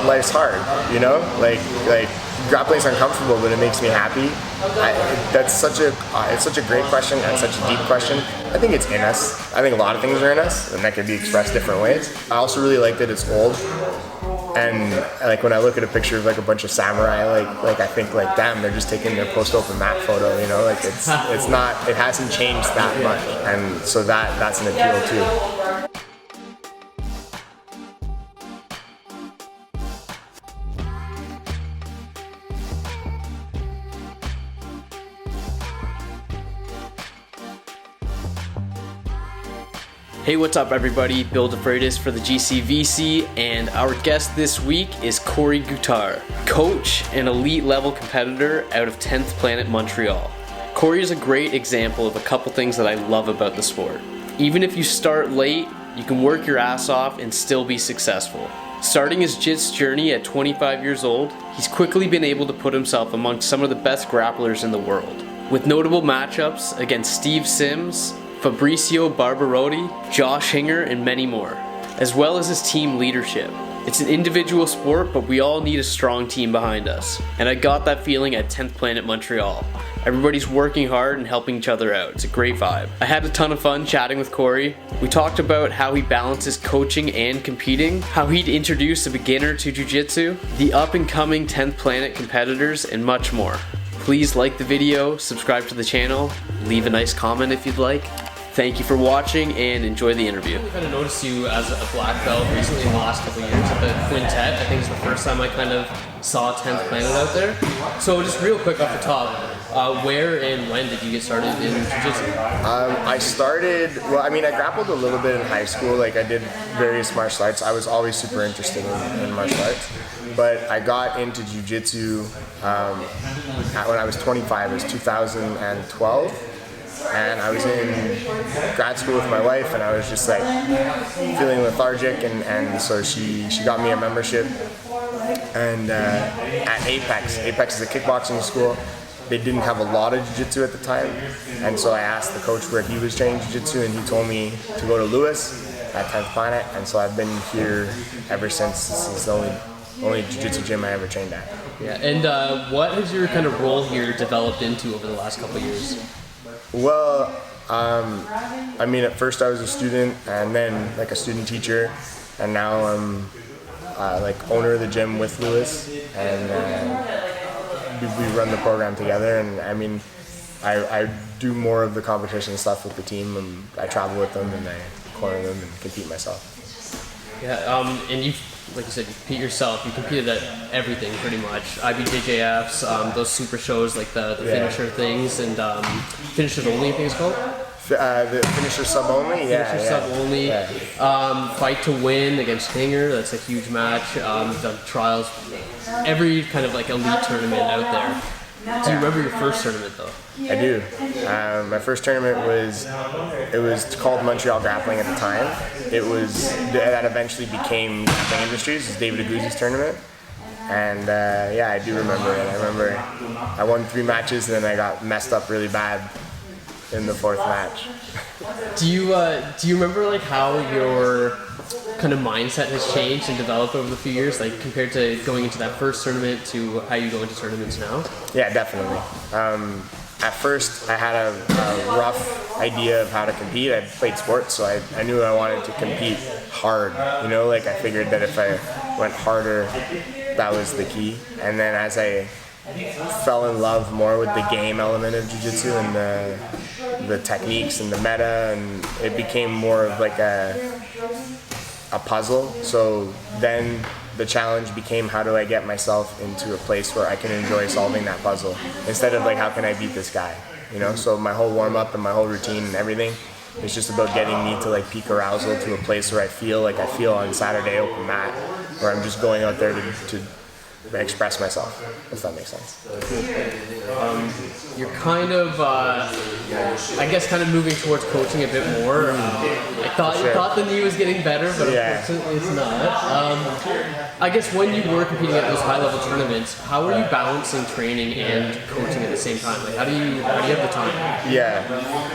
life's hard, you know? Like grappling's uncomfortable, but it makes me happy. That's such a great question and such a deep question. I think it's in us. I think a lot of things are in us, and that could be expressed different ways. I also really like that it's old. And like when I look at a picture of like a bunch of samurai, like I think like, damn, they're just taking their post-open mat photo, you know, like it hasn't changed that much, and so that's an appeal too. Hey, what's up everybody? Bill DeFreitas for the GCVC, and our guest this week is Corey Guittard, coach and elite level competitor out of 10th Planet Montreal. Corey is a great example of a couple things that I love about the sport. Even if you start late, you can work your ass off and still be successful. Starting his jits journey at 25 years old, he's quickly been able to put himself amongst some of the best grapplers in the world, with notable matchups against Steve Sims, Fabricio Barbarotti, Josh Hinger, and many more, as well as his team leadership. It's an individual sport, but we all need a strong team behind us, and I got that feeling at 10th Planet Montreal. Everybody's working hard and helping each other out. It's a great vibe. I had a ton of fun chatting with Corey. We talked about how he balances coaching and competing, how he'd introduce a beginner to jiu-jitsu, the up-and-coming 10th Planet competitors, and much more. Please like the video, subscribe to the channel, leave a nice comment if you'd like. Thank you for watching and enjoy the interview. I kind of noticed you as a black belt recently in the last couple of years at the Quintet. I think it's the first time I kind of saw 10th Planet out there. So just real quick off the top, where and when did you get started in jiu-jitsu? I grappled a little bit in high school. Like I did various martial arts. I was always super interested in martial arts. But I got into jiu-jitsu when I was 25. It was 2012. And I was in grad school with my wife, and I was just like feeling lethargic, and so she got me a membership. And at Apex is a kickboxing school. They didn't have a lot of jiu-jitsu at the time, and so I asked the coach where he was training jiu-jitsu, and he told me to go to Lewis at 10th Planet, and so I've been here ever since. This is the only jiu-jitsu gym I ever trained at. Yeah, and what has your kind of role here developed into over the last couple of years? Well, at first I was a student, and then like a student teacher, and now I'm like owner of the gym with Lewis, and we run the program together. And I do more of the competition stuff with the team, and I travel with them, and I corner them and compete myself. Yeah, and you, like you said, you compete yourself. You competed at everything pretty much. IBJJFs, those super shows like the finisher things, and finishers only, I think it's called. The finisher sub only, Sub only. Yeah. Fight to win against Hinger. That's a huge match. Done trials, every kind of like elite tournament out there. Do you remember your first tournament though? I do. My first tournament was called Montreal Grappling at the time. That eventually became Grappling Industries. It was David Aguzzi's tournament. And I do remember it. I remember I won 3 matches, and then I got messed up really bad in the 4th match. Do you remember like how your kind of mindset has changed and developed over the few years, like compared to going into that first tournament to how you go into tournaments now? Yeah, definitely. At first, I had a rough idea of how to compete. I played sports, so I knew I wanted to compete hard. You know, like I figured that if I went harder, that was the key. And then as I fell in love more with the game element of jiu-jitsu and the techniques and the meta, and it became more of like a puzzle. So then the challenge became, how do I get myself into a place where I can enjoy solving that puzzle instead of like, how can I beat this guy, you know? So my whole warm-up and my whole routine and everything is just about getting me to like peak arousal to a place where I feel like I feel on Saturday open mat, where I'm just going out there to express myself, if that makes sense. You're kind of, I guess, kind of moving towards coaching a bit more. I thought the knee was getting better, but unfortunately it's not. I guess when you were competing at those high-level tournaments, how are you balancing training and coaching at the same time? Like, how do you have the time? Yeah,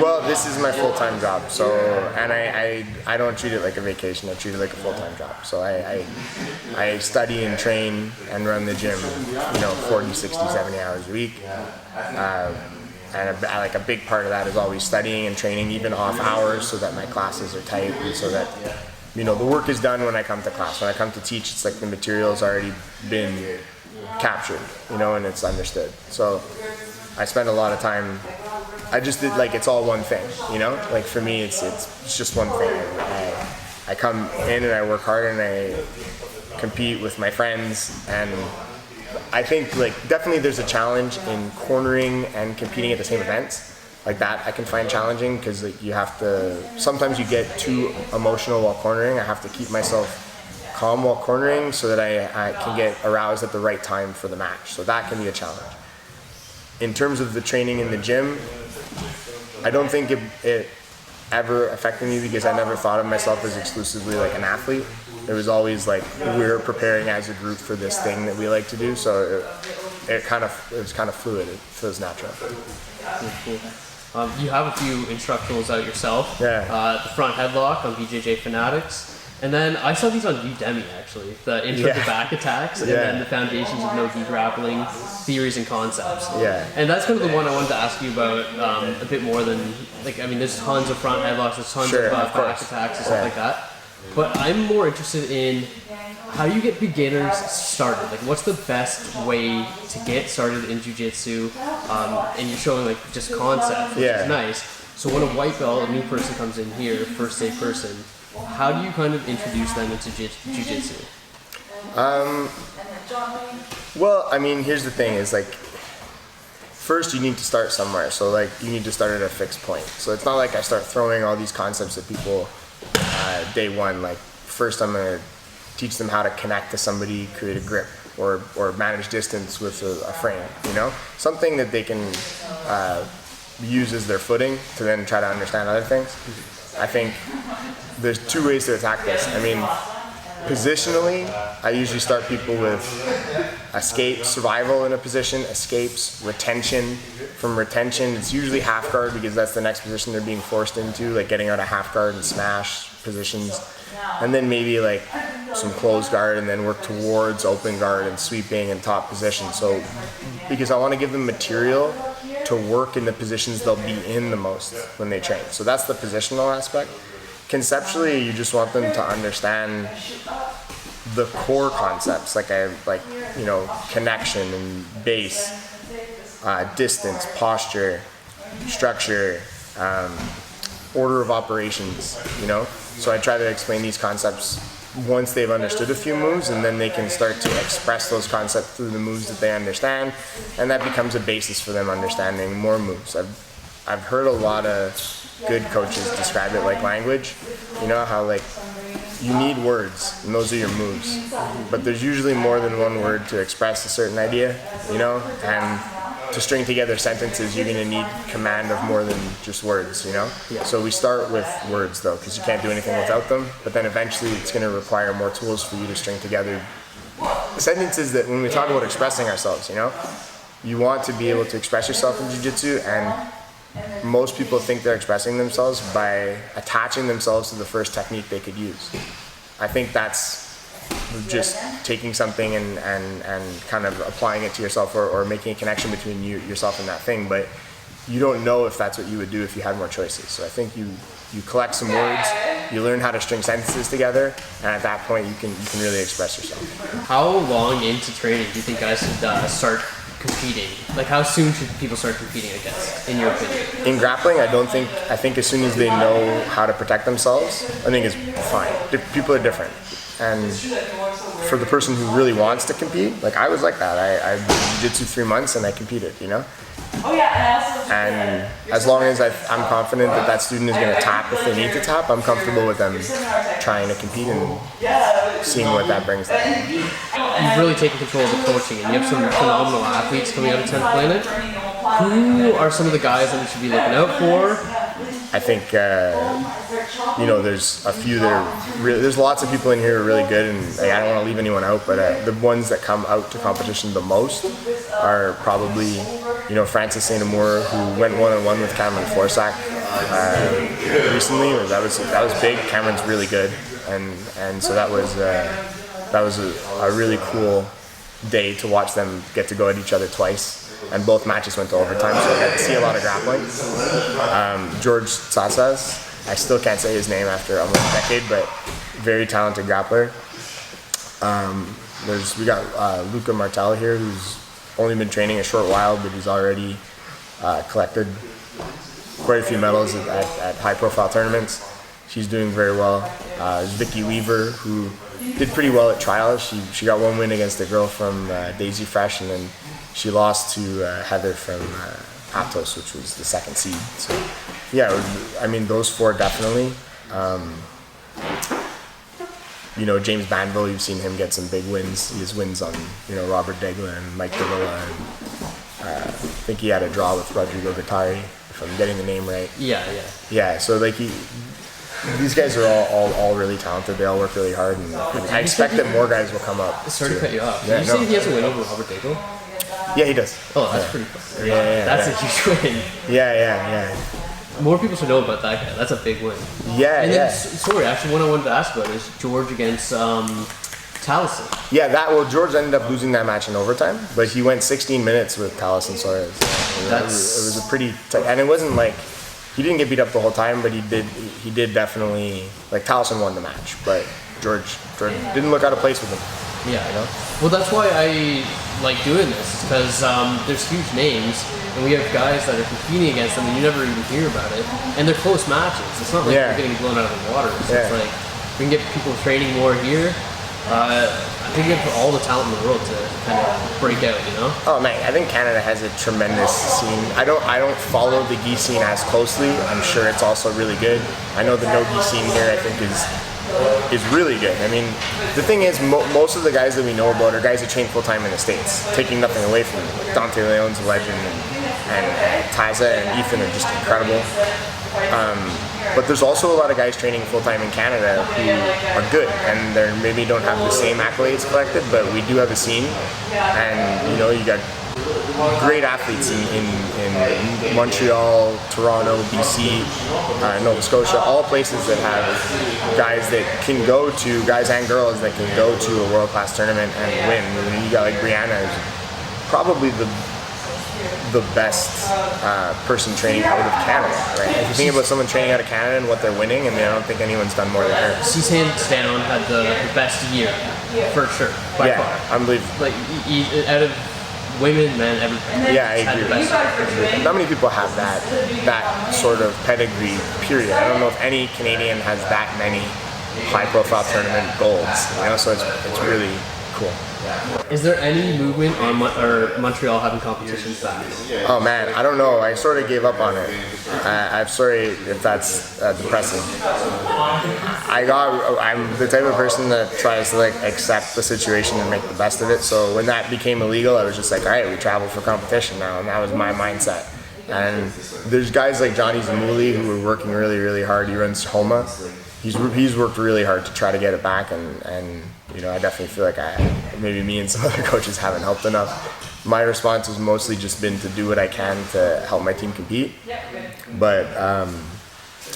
well, this is my full-time job, so, and I don't treat it like a vacation. I treat it like a full-time job. So I study and train and run the gym, 40, 60, 70 hours a week. And like a big part of that is always studying and training, even off hours, so that my classes are tight and so that, the work is done when I come to class. When I come to teach, it's like the material's already been captured, and it's understood. So I spend a lot of time, I just did, like, it's all one thing, like for me, it's just one thing. I come in and I work hard and I compete with my friends, and I think like definitely there's a challenge in cornering and competing at the same events. Like that I can find challenging because like, you have to, sometimes you get too emotional while cornering. I have to keep myself calm while cornering so that I can get aroused at the right time for the match. So that can be a challenge. In terms of the training in the gym, I don't think it ever affected me because I never thought of myself as exclusively like an athlete. It was always like we're preparing as a group for this thing that we like to do. So it was kind of fluid. It feels natural. Cool. You have a few instructionals out yourself. Yeah. The front headlock on BJJ Fanatics. And then I saw these on Udemy actually, the intro to back attacks, and then the foundations of no-gi grappling, theories and concepts. Yeah. And that's kind of the one I wanted to ask you about a bit more than, like, I mean, there's tons of front headlocks, there's tons of back attacks and stuff like that. But I'm more interested in how do you get beginners started? Like, what's the best way to get started in jiu-jitsu? And you're showing like just concept, which is nice. So when a white belt, a new person comes in here, first day person, how do you kind of introduce them into jiu-jitsu? Well, I mean, here's the thing is like, first you need to start somewhere. So like you need to start at a fixed point. So it's not like I start throwing all these concepts at people day one. Like first I'm going to teach them how to connect to somebody, create a grip, or manage distance with a frame, Something that they can use as their footing to then try to understand other things. I think there's two ways to attack this. I mean, positionally, I usually start people with escape, survival in a position, escapes, retention. From retention, it's usually half guard because that's the next position they're being forced into, like getting out of half guard and smash positions. And then maybe like some closed guard and then work towards open guard and sweeping and top position. So, because I want to give them material to work in the positions they'll be in the most when they train. So that's the positional aspect. Conceptually, you just want them to understand the core concepts, connection and base, distance, posture, structure, order of operations, So I try to explain these concepts once they've understood a few moves, and then they can start to express those concepts through the moves that they understand, and that becomes a basis for them understanding more moves. I've heard a lot of good coaches describe it like language, how like you need words and those are your moves, but there's usually more than one word to express a certain idea, and to string together sentences you're going to need command of more than just words, So we start with words though, because you can't do anything without them, but then eventually it's going to require more tools for you to string together sentences that when we talk about expressing ourselves, you want to be able to express yourself in jiu-jitsu, and most people think they're expressing themselves by attaching themselves to the first technique they could use. I think that's just taking something and kind of applying it to yourself, or making a connection between yourself and that thing, but you don't know if that's what you would do if you had more choices. So I think you collect some words, you learn how to string sentences together, and at that point you can really express yourself. How long into training do you think guys should start competing? Like, how soon should people start competing, I guess, in your opinion? In grappling, I think as soon as they know how to protect themselves, I think it's fine. People are different. And for the person who really wants to compete, like I was like that. I did jiu-jitsu 3 months and I competed, And as long as I'm confident that that student is going to tap if they need to tap, I'm comfortable with them trying to compete and seeing what that brings them. You've really taken control of the coaching, and you have some phenomenal athletes coming out of 10th Planet. Who are some of the guys that we should be looking out for? I think, there's a few that are really, there's lots of people in here who are really good, and I don't want to leave anyone out, but the ones that come out to competition the most are probably, Francis St. Amour, who went 1-on-1 with Cameron Forsack recently. That was big. Cameron's really good, and so that was a really cool day to watch them get to go at each other twice. And both matches went to overtime, so I got to see a lot of grappling. George Tsatsas, I still can't say his name after almost a decade, but very talented grappler. We got Luca Martel here, who's only been training a short while, but he's already collected quite a few medals at high-profile tournaments. She's doing very well. There's Vicky Weaver, who did pretty well at trials. She got one win against a girl from Daisy Fresh, and then she lost to Heather from Atos, which was the second seed. So, yeah, those four definitely. James Banville, you've seen him get some big wins. He has wins on, Robert Degla and Mike Davila. And, I think he had a draw with Rodrigo Guattari, if I'm getting the name right. Yeah, so these guys are all really talented. They all work really hard, and I expect that more guys will come up. Sorry to cut you off. Did you say he has a win over Robert Degla? Yeah, he does. Oh, that's pretty fun. Yeah. That's a huge win. Yeah. More people should know about that guy. That's a big win. Yeah, and then, sorry, actually, one I wanted to ask about is George against Taliesin. Yeah, George ended up losing that match in overtime, but he went 16 minutes with Taliesin Suarez. It was a pretty tight, and it wasn't like he didn't get beat up the whole time, but he did definitely, like, Taliesin won the match, but George didn't look out of place with him. Yeah, Well, that's why I like doing this, because there's huge names, and we have guys that are competing against them, and you never even hear about it. And they're close matches. It's not like you're getting blown out of the water. So it's like we can get people training more here. I think we have all the talent in the world to kind of break out. Oh man, I think Canada has a tremendous scene. I don't follow the gi scene as closely. I'm sure it's also really good. I know the no gi scene here, I think, is really good. The thing is, most of the guys that we know about are guys that train full-time in the States, taking nothing away from them. Like Dante Leon's a legend, and Taza and Ethan are just incredible. But there's also a lot of guys training full-time in Canada who are good, and they maybe don't have the same accolades collected, but we do have a scene, and you got great athletes in Montreal, Toronto, BC, Nova Scotia, all places that have guys that can go to, guys and girls that can go to a world-class tournament and win. You got like Brianna, who's probably the best person training out of Canada, right? If you think about someone training out of Canada and what they're winning, I don't think anyone's done more than her. She's hands down had the best year, for sure, by far. Unbelievable. Like, out of women, men, everything. Yeah, I agree. Not many people have that sort of pedigree, period. I don't know if any Canadian has that many high-profile tournament golds, so it's really cool. Is there any movement on Montreal having competitions back? Oh man, I don't know. I sort of gave up on it. I'm sorry if that's depressing. I'm the type of person that tries to accept the situation and make the best of it. So when that became illegal, I was just like, all right, we travel for competition now, and that was my mindset. And there's guys like Johnny Zamuli who are working really, really hard. He runs Homa. He's worked really hard to try to get it back, and I definitely feel like maybe me and some other coaches haven't helped enough. My response has mostly just been to do what I can to help my team compete. But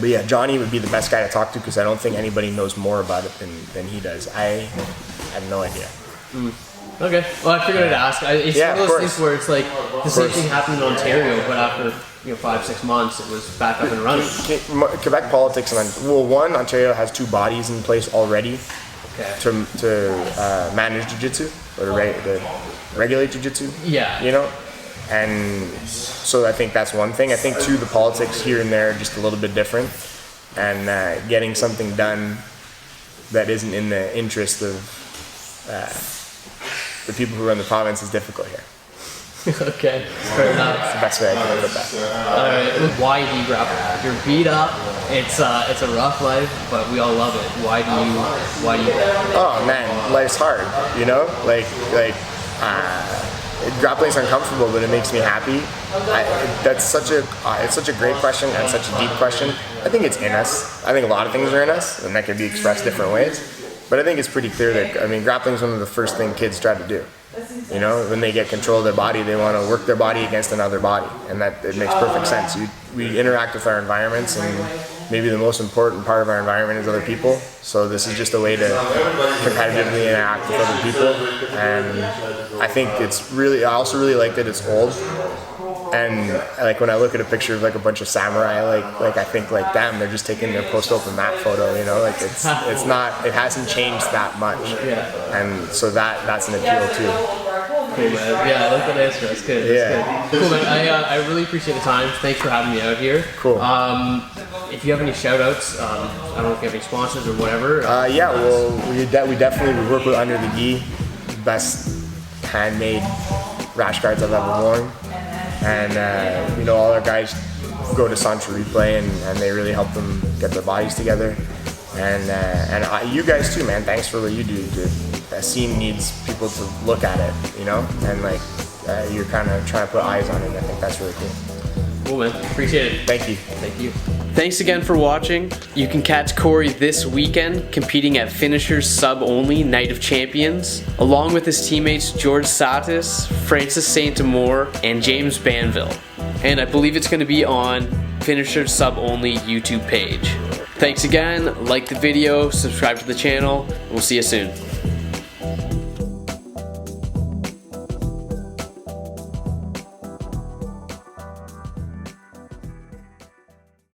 yeah, Johnny would be the best guy to talk to because I don't think anybody knows more about it than he does. I have no idea. Okay. Well, I figured I'd ask. It's one of those things where it's like the same thing happened in Ontario, but after 5-6 months, it was back up and running. Quebec politics, Ontario has 2 bodies in place already to manage jiu-jitsu or to regulate jiu-jitsu. Yeah. And so I think that's one thing. I think too the politics here and there are just a little bit different, and getting something done that isn't in the interest of the people who run the province is difficult here. Okay, fair enough. That's the best way I can put that. Alright, why do you grapple? You're beat up, it's a rough life, but we all love it. Why do you Oh man, life's hard, you know? Grappling's uncomfortable, but it makes me happy. It's such a great question and such a deep question. I think it's in us. I think a lot of things are in us, and that can be expressed different ways. But I think it's pretty clear that, I mean, grappling is one of the first things kids try to do. You know, when they get control of their body, they want to work their body against another body, and that it makes perfect sense. We interact with our environments, and maybe the most important part of our environment is other people. So this is just a way to competitively interact with other people, and I think it's really. I also really like that it's old, and like when I look at a picture of like a bunch of samurai, like I think like, damn, they're just taking their post-open mat photo. You know, like it hasn't changed that much, and so that's an appeal too. Cool, man. Yeah, I like that answer. That's good. That's good. Cool, man. I really appreciate the time. Thanks for having me out here. Cool. If you have any shout outs, I don't know if you have any sponsors or whatever. Yeah, well, we definitely work with Under the Gi, best handmade rash guards I've ever worn. And, you know, all our guys go to Centre Replay and they really help them get their bodies together. And you guys too, man, thanks for what you do. A scene needs people to look at it, you know, and like you're kind of trying to put eyes on it. I think that's really cool. Cool, man. Appreciate it. Thank you. Thank you. Thanks again for watching. You can catch Corey this weekend competing at Finishers Sub Only Night of Champions, along with his teammates George Satis, Francis Saint-Amour, and James Banville. And I believe it's going to be on Finishers Sub Only YouTube page. Thanks again, like the video, subscribe to the channel, and we'll see you soon.